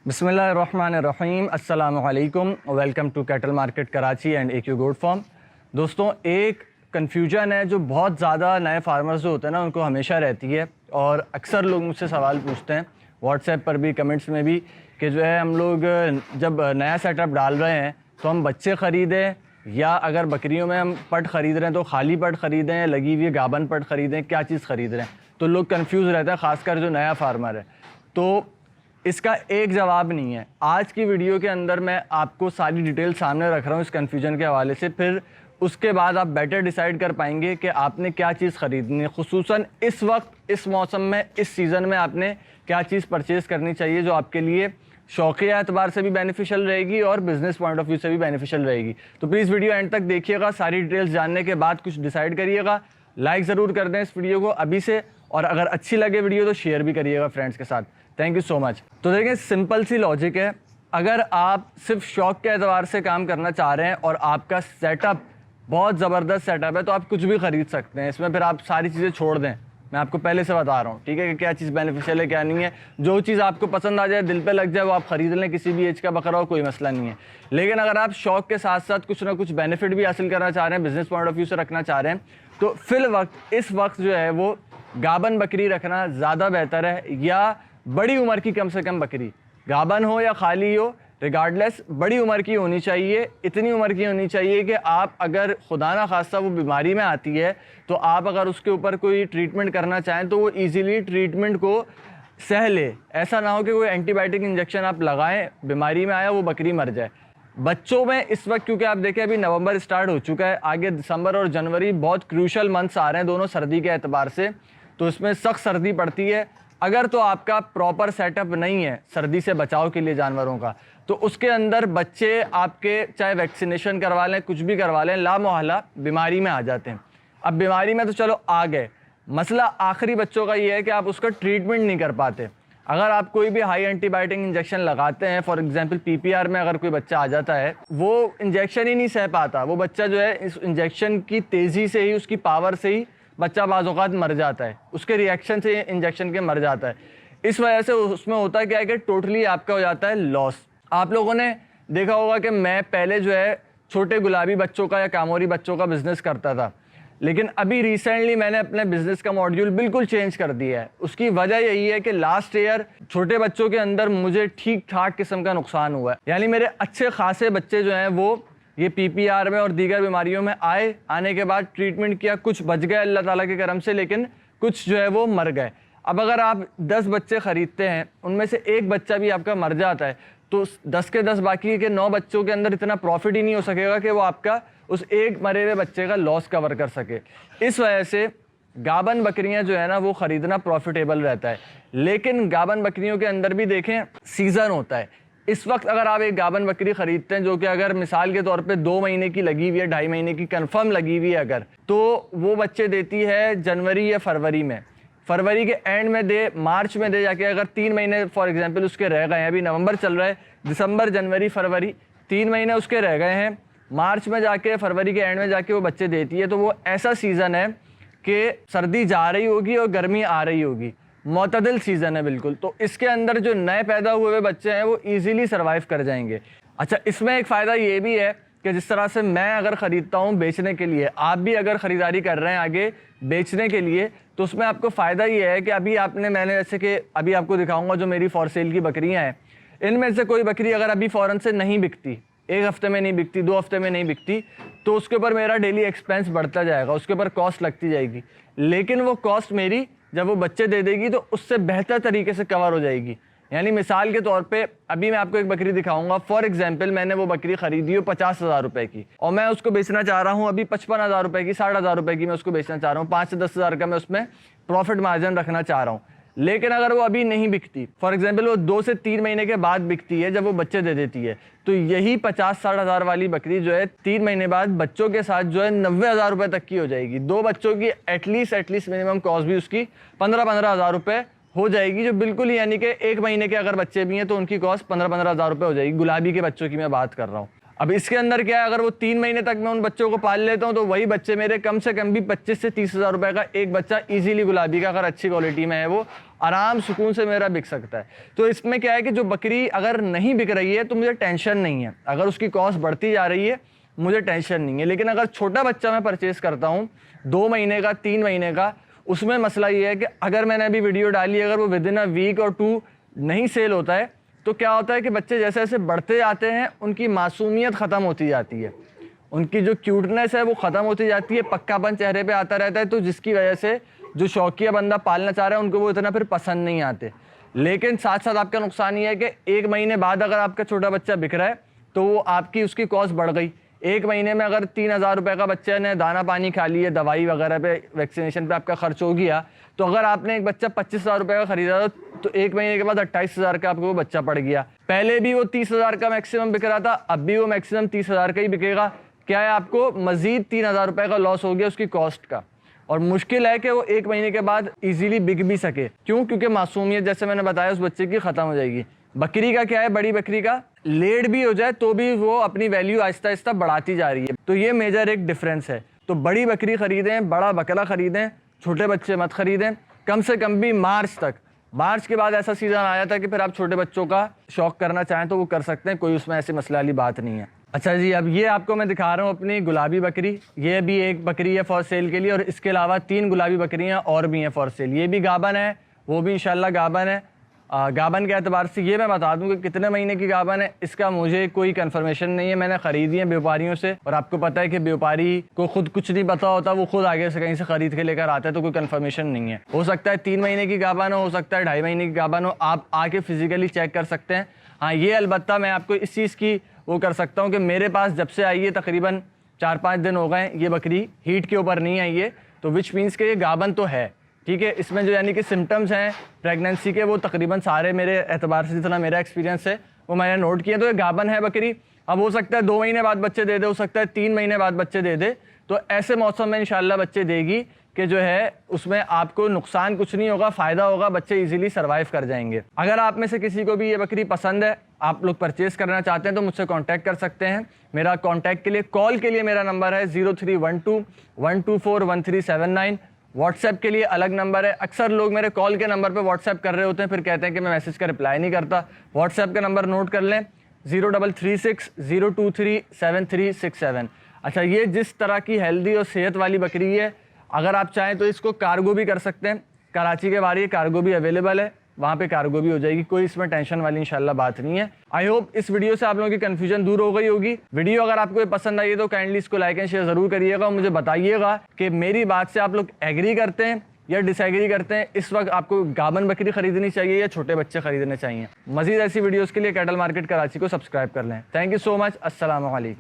बिस्मिल्लाहिर्रहमानिर्रहीम, अस्सलामु अलैकुम, welcome to cattle market Karachi and AQ goat farm. दोस्तों, एक कन्फ्यूजन है जो बहुत ज़्यादा नए फार्मर्स जो होते हैं ना उनको हमेशा रहती है, और अक्सर लोग मुझसे सवाल पूछते हैं व्हाट्सएप पर भी, कमेंट्स में भी, कि जो है हम लोग जब नया सेटअप डाल रहे हैं तो हम बच्चे ख़रीदें या अगर बकरियों में हम पट ख़रीद रहे हैं तो खाली पट ख़रीदें या लगी हुई गाबन पट ख़रीदें, क्या चीज़ ख़रीद रहे हैं। तो लोग कंफ्यूज रहते हैं, ख़ासकर जो नया फार्मर है। तो इसका एक जवाब नहीं है। आज की वीडियो के अंदर मैं आपको सारी डिटेल सामने रख रहा हूँ इस कन्फ्यूजन के हवाले से, फिर उसके बाद आप बेटर डिसाइड कर पाएंगे कि आपने क्या चीज़ ख़रीदनी है। खुसूसन इस वक्त, इस मौसम में, इस सीज़न में आपने क्या चीज़ परचेज़ करनी चाहिए जो आपके लिए शौकिया एतबार से भी बेनिफिशियल रहेगी और बिज़नेस पॉइंट ऑफ व्यू से भी बेनिफिशियल रहेगी। तो प्लीज़ वीडियो एंड तक देखिएगा, सारी डिटेल्स जानने के बाद कुछ डिसाइड करिएगा। लाइक ज़रूर कर दें इस वीडियो को अभी से, और अगर अच्छी लगे वीडियो तो शेयर भी करिएगा फ्रेंड्स के साथ। Thank you so much. तो देखें, सिंपल सी लॉजिक है। अगर आप सिर्फ शौक के एतबार से काम करना चाह रहे हैं और आपका सेटअप बहुत ज़बरदस्त सेटअप है तो आप कुछ भी ख़रीद सकते हैं। इसमें फिर आप सारी चीज़ें छोड़ दें, मैं आपको पहले से बता रहा हूँ, ठीक है, कि क्या चीज़ बेनिफिशियल है क्या नहीं है। जो चीज़ आपको पसंद आ जाए, दिल पे लग जाए, वो आप ख़रीद लें, किसी भी एज का बकरा हो, कोई मसला नहीं है। लेकिन अगर आप शौक के साथ साथ कुछ ना कुछ बेनिफिट भी हासिल करना चाह रहे हैं, बिज़नेस पॉइंट ऑफ व्यू से रखना चाह रहे हैं, तो फिल वक्त इस वक्त जो है वो गाबन बकरी रखना ज़्यादा बेहतर है, या बड़ी उम्र की कम से कम बकरी, गाबन हो या खाली हो, रिगार्डलेस बड़ी उम्र की होनी चाहिए। इतनी उम्र की होनी चाहिए कि आप अगर खुदा ना खास्ता वो बीमारी में आती है तो आप अगर उसके ऊपर कोई ट्रीटमेंट करना चाहें तो वो इजीली ट्रीटमेंट को सह ले। ऐसा ना हो कि कोई एंटीबायोटिक इंजेक्शन आप लगाएं, बीमारी में आया वो बकरी मर जाए। बच्चों में इस वक्त, क्योंकि आप देखें अभी नवंबर स्टार्ट हो चुका है, आगे दिसंबर और जनवरी बहुत क्रूशल मंथ्स आ रहे हैं दोनों सर्दी के एतबार से, तो इसमें सख्त सर्दी पड़ती है। अगर तो आपका प्रॉपर सेटअप नहीं है सर्दी से बचाव के लिए जानवरों का, तो उसके अंदर बच्चे आपके चाहे वैक्सीनेशन करवा लें, कुछ भी करवा लें, लामोहल्ला बीमारी में आ जाते हैं। अब बीमारी में तो चलो आ गए, मसला आखिरी बच्चों का ये है कि आप उसका ट्रीटमेंट नहीं कर पाते। अगर आप कोई भी हाई एंटीबायोटिक इंजेक्शन लगाते हैं, फॉर एग्जांपल PPR में अगर कोई बच्चा आ जाता है, वो इंजेक्शन ही नहीं सह पाता, वो बच्चा जो है इस इंजेक्शन की तेज़ी से ही, उसकी पावर से ही बच्चा बाज़ औक़ात मर जाता है, उसके रिएक्शन से इंजेक्शन के मर जाता है। इस वजह से उसमें होता है क्या है कि टोटली आपका हो जाता है लॉस। आप लोगों ने देखा होगा कि मैं पहले जो है छोटे गुलाबी बच्चों का या कामोरी बच्चों का बिज़नेस करता था, लेकिन अभी रिसेंटली मैंने अपने बिज़नेस का मॉड्यूल बिल्कुल चेंज कर दिया है। उसकी वजह यही है कि लास्ट ईयर छोटे बच्चों के अंदर मुझे ठीक ठाक किस्म का नुकसान हुआ है। यानी मेरे अच्छे खासे बच्चे जो हैं वो ये PPR में और दीगर बीमारियों में आने के बाद ट्रीटमेंट किया, कुछ बच गए अल्लाह ताला के करम से, लेकिन कुछ जो है वो मर गए। अब अगर आप 10 बच्चे ख़रीदते हैं, उनमें से एक बच्चा भी आपका मर जाता है, तो 10 के 10 बाकी के 9 बच्चों के अंदर इतना प्रॉफिट ही नहीं हो सकेगा कि वो आपका उस एक मरे हुए बच्चे का लॉस कवर कर सके। इस वजह से गाबन बकरियां जो है ना वो ख़रीदना प्रॉफिटेबल रहता है। लेकिन गाबन बकरियों के अंदर भी देखें सीज़न होता है। इस वक्त अगर आप एक गाबन बकरी ख़रीदते हैं जो कि अगर मिसाल के तौर पे 2 महीने की लगी हुई है, 2.5 महीने की कंफर्म लगी हुई है अगर, तो वो बच्चे देती है जनवरी या फरवरी में, फरवरी के एंड में दे, मार्च में दे जाके। अगर 3 महीने फॉर एग्जांपल उसके रह गए हैं, अभी नवंबर चल रहा है, दिसंबर, जनवरी, फरवरी, 3 महीने उसके रह गए हैं, मार्च में जाके, फरवरी के एंड में जाके वो बच्चे देती है, तो वो ऐसा सीज़न है कि सर्दी जा रही होगी और गर्मी आ रही होगी, मोतदिल सीज़न है बिल्कुल। तो इसके अंदर जो नए पैदा हुए हुए बच्चे हैं वो ईज़िली सर्वाइव कर जाएंगे। अच्छा, इसमें एक फ़ायदा ये भी है कि जिस तरह से मैं अगर ख़रीदता हूँ बेचने के लिए, आप भी अगर ख़रीदारी कर रहे हैं आगे बेचने के लिए, तो उसमें आपको फ़ायदा ये है कि अभी मैंने जैसे कि अभी आपको दिखाऊंगा जो मेरी फॉर सेल की बकरियां हैं, इनमें से कोई बकरी अगर अभी फ़ौरन से नहीं बिकती, 1 हफ़्ते में नहीं बिकती, 2 हफ़्ते में नहीं बिकती, तो उसके ऊपर मेरा डेली एक्सपेंस बढ़ता जाएगा, उसके ऊपर कॉस्ट लगती जाएगी। लेकिन वो कॉस्ट मेरी जब वो बच्चे दे देगी तो उससे बेहतर तरीके से कवर हो जाएगी। यानी मिसाल के तौर पे अभी मैं आपको एक बकरी दिखाऊंगा, फॉर एग्जांपल मैंने वो बकरी ख़रीदी हो 50,000 रुपये की, और मैं उसको बेचना चाह रहा हूँ अभी 55,000 रुपये की, 60,000 रुपये की मैं उसको बेचना चाह रहा हूँ, 5 से 10,000 का मैं उसमें प्रॉफिट मार्जिन रखना चाह रहा हूँ। लेकिन अगर वो अभी नहीं बिकती, फॉर एग्जांपल वो 2 से 3 महीने के बाद बिकती है जब वो बच्चे दे देती है, तो यही 50-60 हज़ार वाली बकरी जो है 3 महीने बाद बच्चों के साथ जो है 90,000 रुपये तक की हो जाएगी। 2 बच्चों की एटलीस्ट मिनिमम कॉस्ट भी उसकी 15-15 हज़ार रुपये हो जाएगी, जो बिल्कुल ही, यानी कि 1 महीने के अगर बच्चे भी हैं तो उनकी कॉस्ट 15-15 हज़ार रुपये हो जाएगी। गुलाबी के बच्चों की मैं बात कर रहा हूँ। अब इसके अंदर क्या है, अगर वो 3 महीने तक मैं उन बच्चों को पाल लेता हूँ तो वही बच्चे मेरे कम से कम भी 25 से 30 हज़ार रुपये का एक बच्चा इजीली गुलाबी का, अगर अच्छी क्वालिटी में है वो, आराम सुकून से मेरा बिक सकता है। तो इसमें क्या है कि जो बकरी अगर नहीं बिक रही है तो मुझे टेंशन नहीं है, अगर उसकी कॉस्ट बढ़ती जा रही है मुझे टेंशन नहीं है। लेकिन अगर छोटा बच्चा मैं परचेज़ करता हूँ 2 महीने का 3 महीने का, उसमें मसला ये है कि अगर मैंने अभी वीडियो डाली, अगर वो विद इन अ वीक और 2 नहीं सेल होता है तो क्या होता है कि बच्चे जैसे जैसे बढ़ते जाते हैं उनकी मासूमियत ख़त्म होती जाती है, उनकी जो क्यूटनेस है वो ख़त्म होती जाती है, पक्कापन चेहरे पे आता रहता है। तो जिसकी वजह से जो शौकिया बंदा पालना चाह रहा है उनको वो इतना फिर पसंद नहीं आते। लेकिन साथ साथ आपका नुकसान ये है कि 1 महीने बाद अगर आपका छोटा बच्चा बिक रहा है तो वो आपकी उसकी कॉस्ट बढ़ गई। 1 महीने में अगर 3000 रुपये का बच्चे ने दाना पानी खा लिया, दवाई वगैरह पे, वैक्सीनेशन पे आपका खर्च हो गया, तो अगर आपने एक बच्चा 25,000 रुपये का खरीदा तो 1 महीने के बाद 28,000 का आपको वो बच्चा पड़ गया। पहले भी वो 30,000 का मैक्सिमम बिक रहा था, अब भी वो मैक्सिमम 30,000 का ही बिकेगा। क्या है, आपको मजीद 3,000 रुपये का लॉस हो गया उसकी कॉस्ट का। और मुश्किल है कि वो 1 महीने के बाद इजीली बिक भी सके। क्यों? क्योंकि मासूमियत जैसे मैंने बताया उस बच्चे की ख़त्म हो जाएगी। बकरी का क्या है, बड़ी बकरी का लेट भी हो जाए तो भी वो अपनी वैल्यू आहिस्ता आहिस्ता बढ़ाती जा रही है। तो ये मेजर एक डिफरेंस है। तो बड़ी बकरी ख़रीदें, बड़ा बकरा ख़रीदें, छोटे बच्चे मत ख़रीदें, कम से कम भी मार्च तक। मार्च के बाद ऐसा सीज़न आया था कि फिर आप छोटे बच्चों का शौक़ करना चाहें तो वो कर सकते हैं, कोई उसमें ऐसी मसले वाली बात नहीं है। अच्छा जी, अब ये आपको मैं दिखा रहा हूँ अपनी गुलाबी बकरी। ये भी एक बकरी है फॉर सेल के लिए, और इसके अलावा 3 गुलाबी बकरियाँ और भी हैं फॉर सेल। ये भी गाबन है, वो भी इंशाल्लाह गाबन है। गाबन के एतबार से ये मैं बता दूं कि कितने महीने की गाबन है इसका मुझे कोई कंफर्मेशन नहीं है। मैंने ख़रीदी है व्यापारियों से, और आपको पता है कि व्यापारी को खुद कुछ नहीं पता होता, वो खुद आगे से कहीं से ख़रीद के लेकर आता है, तो कोई कंफर्मेशन नहीं है। हो सकता है 3 महीने की गाबन हो सकता है 2.5 महीने की गाबन हो, आप आके फिज़िकली चेक कर सकते हैं। हाँ, ये अलबत्ता मैं आपको इस चीज़ की वो कर सकता हूँ कि मेरे पास जब से आई है तकरीबन 4-5 दिन हो गए, ये बकरी हीट के ऊपर नहीं आई है, तो विच मीन्स के ये गाबन तो है। ठीक है, इसमें जो यानी कि सिम्टम्स हैं प्रेगनेंसी के वो तकरीबन सारे मेरे एतबार से जितना मेरा एक्सपीरियंस है वो मैंने नोट किया, तो ये गाबन है बकरी। अब हो सकता है 2 महीने बाद बच्चे दे दे, हो सकता है 3 महीने बाद बच्चे दे दे। तो ऐसे मौसम में इंशाल्लाह बच्चे देगी कि जो है उसमें आपको नुकसान कुछ नहीं होगा, फ़ायदा होगा, बच्चे इजीली सर्वाइव कर जाएंगे। अगर आप में से किसी को भी ये बकरी पसंद है, आप लोग परचेज़ करना चाहते हैं तो मुझसे कांटेक्ट कर सकते हैं। मेरा कांटेक्ट के लिए, कॉल के लिए मेरा नंबर है 0312 124 1379। व्हाट्सएप के लिए अलग नंबर है। अक्सर लोग मेरे कॉल के नंबर पे व्हाट्सएप कर रहे होते हैं, फिर कहते हैं कि मैं मैसेज का रिप्लाई नहीं करता। व्हाट्सएप का नंबर नोट कर लें 0336 023 7367। अच्छा, ये जिस तरह की हेल्दी और सेहत वाली बकरी है, अगर आप चाहें तो इसको कार्गो भी कर सकते हैं। कराची के बाहर ये कार्गो भी अवेलेबल है, वहाँ पे कार्गो भी हो जाएगी, कोई इसमें टेंशन वाली इंशाल्लाह बात नहीं है। आई होप इस वीडियो से आप लोगों की कन्फ्यूजन दूर हो गई होगी। वीडियो अगर आपको पसंद आई है तो काइंडली इसको लाइक एंड शेयर ज़रूर करिएगा, और मुझे बताइएगा कि मेरी बात से आप लोग एग्री करते हैं या डिसएग्री करते हैं। इस वक्त आपको गाबन बकरी खरीदनी चाहिए या छोटे बच्चे खरीदने चाहिए। मज़ीद ऐसी वीडियोज़ के लिए कैटल मार्केट कराची को सब्सक्राइब कर लें। Thank you so much. अस्सलाम वालेकुम।